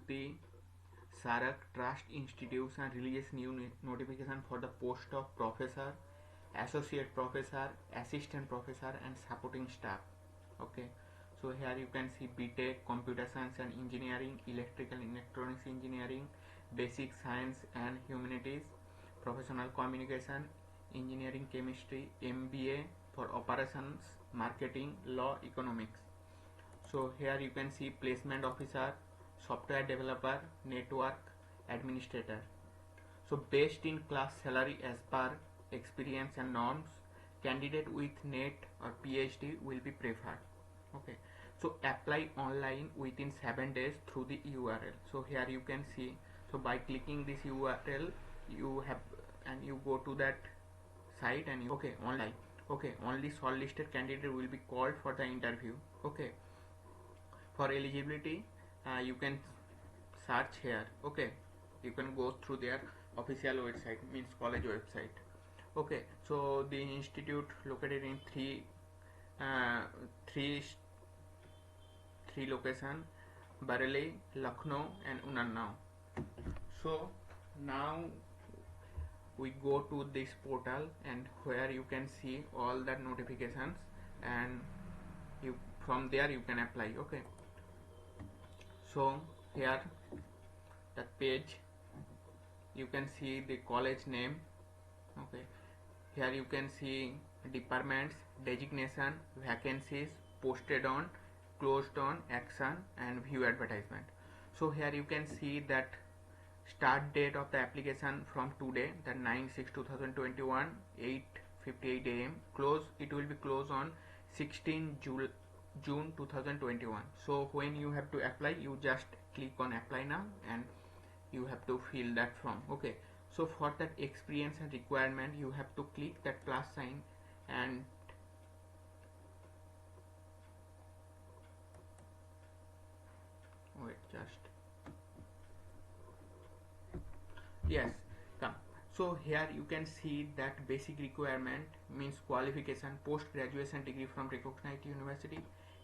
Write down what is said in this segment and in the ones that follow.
the Sarak Trust Institutes and releases new notification for the post of professor, associate professor, assistant professor and supporting staff. Okay, so here you can see BTech, computer science and engineering, electrical and electronics engineering, basic science and humanities, professional communication, engineering chemistry, MBA for operations, marketing, law, economics. So here you can see placement officer, software developer, network administrator. So based in class salary as per experience and norms, candidate with NET or PhD will be preferred. Okay, so apply online within 7 days through the URL. So here you can see, so by clicking this URL you have and you go to that site and you, okay, online, okay, only shortlisted candidate will be called for the interview. Okay, for eligibility you can search here. Okay, you can go through their official website, means college website. Okay, so the institute located in three location: Bareilly, Lucknow and Unnav. So now we go to this portal and where you can see all the notifications, and you from there you can apply. Okay, so here that page you can see the college name. Okay, here you can see departments, designation, vacancies, posted on, closed on, action and view advertisement. So here you can see that start date of the application from today, that 9/6/2021, 8:58 AM. Close, it will be closed on 16 June 2021. So when you have to apply, you just click on apply now and you have to fill that form. Okay, so for that experience and requirement you have to click that plus sign and wait, just yes, come. So here you can see that basic requirement means qualification, post graduation degree from recognized university,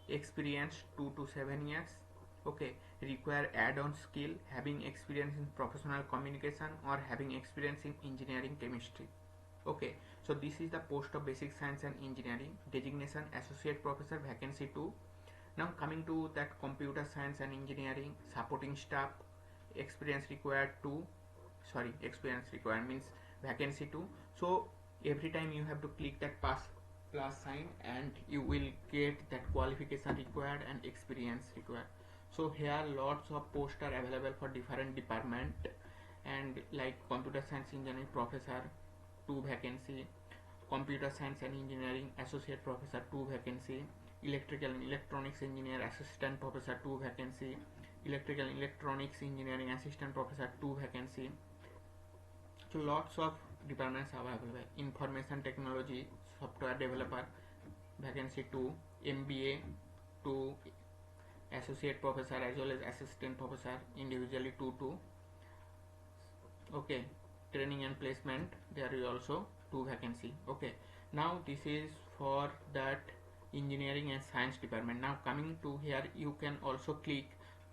experience 2 to 7 years. Okay, require add-on skill, having experience in professional communication or having experience in engineering chemistry. Okay, so this is the post of basic science and engineering, designation associate professor, vacancy 2. Now coming to that computer science and engineering, supporting staff, experience required 2, sorry, experience required means vacancy 2. So every time you have to click that plus sign and you will get that qualification required and experience required. So here lots of posts are available for different department, and like computer science engineering professor 2 vacancy, computer science and engineering associate professor 2 vacancy, electrical and electronics engineer assistant professor 2 vacancy, electrical and electronics engineering assistant professor 2 vacancy. So lots of departments are available. Information technology software developer vacancy 2, MBA 2, associate professor as well as assistant professor individually 2. Okay, training and placement, there is also 2 vacancy. Okay, now this is for that engineering and science department. Now coming to here, you can also click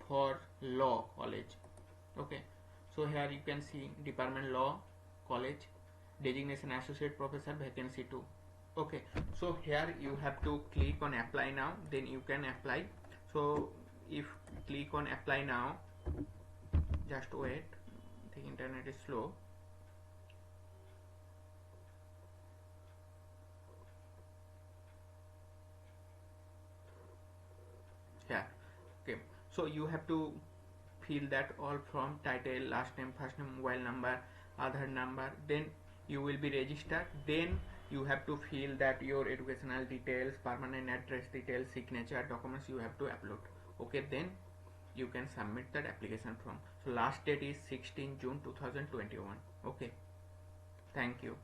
for law college. Okay, so here you can see department law college, designation associate professor, vacancy 2. Okay, so here you have to click on apply now, then you can apply. So if click on apply now, just wait, the internet is slow. Yeah, okay, so you have to fill that all from title, last name, first name, mobile number, Aadhaar number, then you will be registered. Then you have to fill that your educational details, permanent address details, signature, documents you have to upload. Okay, then you can submit that application form. So last date is 16 June 2021. Okay, thank you.